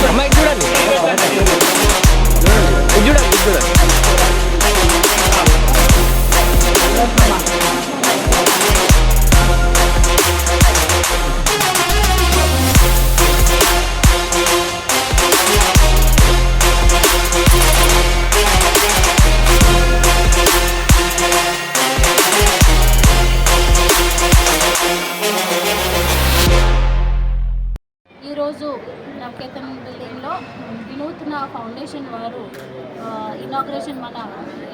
అమ్మాయి చూడండి చూడండి చూడండి ఈరోజు నవకేతన్ బిల్డింగ్లో వినూత్న ఫౌండేషన్ వారు ఇనాగ్రేషన్ మన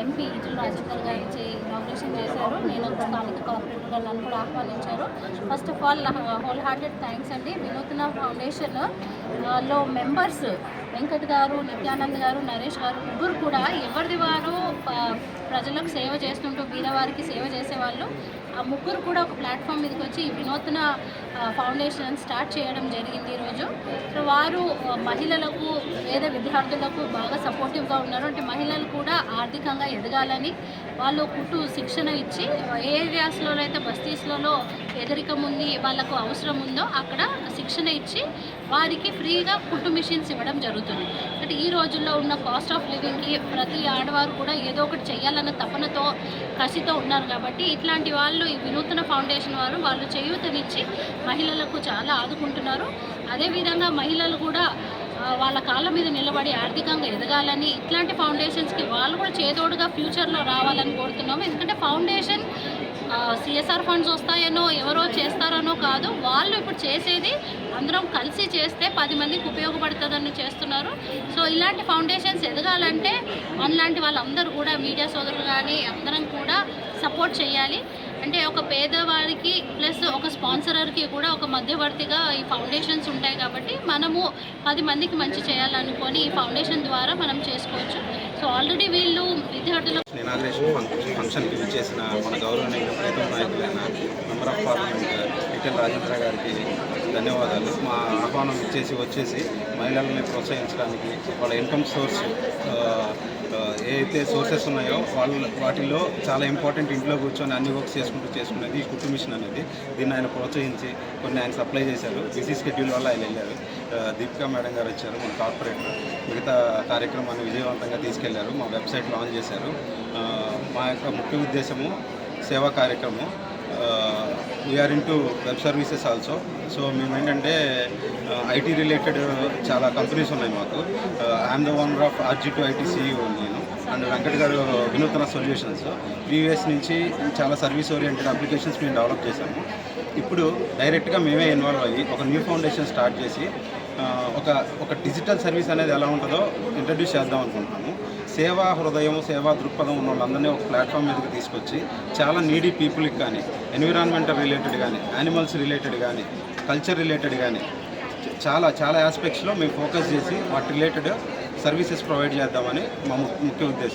ఎంపీ ఈటెల రాజేందర్ గారు ఇనాగ్రేషన్ చేశారు. నేను స్థానిక కార్పొరేటర్ నన్ను కూడా ఆహ్వానించారు. First of all whole hearted thanks అండి. వినూత్న ఫౌండేషన్ లో మెంబర్స్ వెంకట్ గారు, నిత్యానంద్ గారు, నరేష్ గారు ముగ్గురు కూడా ఎవరిది వారు ప్రజలకు సేవ చేస్తుంటూ బీదవారికి సేవ చేసేవాళ్ళు. ఆ ముగ్గురు కూడా ఒక ప్లాట్ఫామ్ మీదకి వచ్చి ఈ వినూత్న ఫౌండేషన్ స్టార్ట్ చేయడం జరిగింది ఈరోజు. సో వారు మహిళలకు పేద విద్యార్థులకు బాగా సపోర్టివ్గా ఉన్నారు. అంటే మహిళలు కూడా ఆర్థికంగా ఎదగాలని వాళ్ళు కుట్టు శిక్షణ ఇచ్చి ఏ ఏరియాస్లో అయితే బస్తీస్లలో ఎదరికం ఉంది, వాళ్ళకు అవసరం ఉందో అక్కడ శిక్షణ ఇచ్చి వారికి ఫ్రీగా కుట్టు మిషన్స్ ఇవ్వడం జరుగుతుంది. అంటే ఈ రోజుల్లో ఉన్న కాస్ట్ ఆఫ్ లివింగ్కి ప్రతి ఆడవారు కూడా ఏదో ఒకటి చేయాలన్న తపనతో కసితో ఉన్నారు. కాబట్టి ఇట్లాంటి వాళ్ళు ఈ వినూత్న ఫౌండేషన్ వారు వాళ్ళు చేయూతనిచ్చి మహిళలకు చాలా ఆదుకుంటున్నారు. అదేవిధంగా మహిళలు కూడా వాళ్ళ కాళ్ళ మీద నిలబడి ఆర్థికంగా ఎదగాలని ఇట్లాంటి ఫౌండేషన్స్కి వాళ్ళు కూడా చేదోడుగా ఫ్యూచర్లో రావాలని కోరుతున్నాము. ఎందుకంటే ఫౌండేషన్ సిఎస్ఆర్ ఫండ్స్ వస్తాయనో ఎవరో చేస్తారనో కాదు, వాళ్ళు ఇప్పుడు చేసేది అందరం కలిసి చేస్తే 10 మందికి ఉపయోగపడుతుందని చేస్తున్నారు. సో ఇలాంటి ఫౌండేషన్స్ ఎదగాలంటే మనలాంటి వాళ్ళందరూ కూడా మీడియా సోదరులు కానీ అందరం కూడా సపోర్ట్ చేయాలి. అంటే ఒక పేదవారికి ప్లస్ ఒక స్పాన్సరర్కి కూడా ఒక మధ్యవర్తిగా ఈ ఫౌండేషన్స్ ఉంటాయి. కాబట్టి మనము 10 మందికి మంచి చేయాలనుకొని ఈ ఫౌండేషన్ ద్వారా మనం చేసుకోవచ్చు. సో ఆల్రెడీ వీళ్ళు విద్యార్థులకు ఇనాగ్రేషన్ ఫంక్షన్కి విచ్చేసిన మన గౌరవనీయ ప్రీతం నాయకులైన member of parliament Etela Rajendra గారికి ధన్యవాదాలు. మా ఆహ్వానం వచ్చేసి మహిళల్ని ప్రోత్సహించడానికి వాళ్ళ ఇన్కమ్ సోర్స్ ఏదైతే సోర్సెస్ ఉన్నాయో వాటిల్లో చాలా ఇంపార్టెంట్ ఇంట్లో కూర్చొని అన్ని వర్క్స్ చేసుకునేది ఈ కుట్టు మిషన్ అనేది. దీన్ని ఆయన ప్రోత్సహించి కొన్ని ఆయన సప్లై చేశారు. బిజీ స్కెడ్యూల్ వల్ల ఆయన వెళ్ళారు. దీపికా మేడం గారు వచ్చారు, మన కార్పొరేటర్. మిగతా కార్యక్రమాన్ని విజయవంతంగా తీసుకెళ్లారు. మా వెబ్సైట్ లాంచ్ చేశారు. మా యొక్క ముఖ్య ఉద్దేశము సేవా కార్యక్రమం. We are in to web services also. So మేము ఏంటంటే ఐటీ రిలేటెడ్ చాలా కంపెనీస్ ఉన్నాయి మాకు. I'm the owner of RG2IT CEO నేను. అండ్ వెంకట్ గారు వినూత్న సొల్యూషన్స్. ప్రీవియస్ నుంచి చాలా సర్వీస్ ఓరియంటెడ్ అప్లికేషన్స్ మేము డెవలప్ చేశాము. ఇప్పుడు డైరెక్ట్గా మేమే ఇన్వాల్వ్ అయ్యి ఒక న్యూ ఫౌండేషన్ స్టార్ట్ చేసి ఒక డిజిటల్ సర్వీస్ అనేది ఎలా ఉంటుందో ఇంట్రడ్యూస్ చేద్దాం అనుకుంటున్నాము. సేవా హృదయం, సేవా దృక్పథం ఉన్న వాళ్ళందరినీ ఒక ప్లాట్ఫామ్ మీదకి తీసుకొచ్చి చాలా నీడీ పీపుల్కి కానీ, ఎన్విరాన్మెంటల్ రిలేటెడ్ కానీ, యానిమల్స్ రిలేటెడ్ కానీ, కల్చర్ రిలేటెడ్ కానీ చాలా ఆస్పెక్ట్స్లో మేము ఫోకస్ చేసి వాటి రిలేటెడ్ సర్వీసెస్ ప్రొవైడ్ చేద్దామని మా ముఖ్య ఉద్దేశం.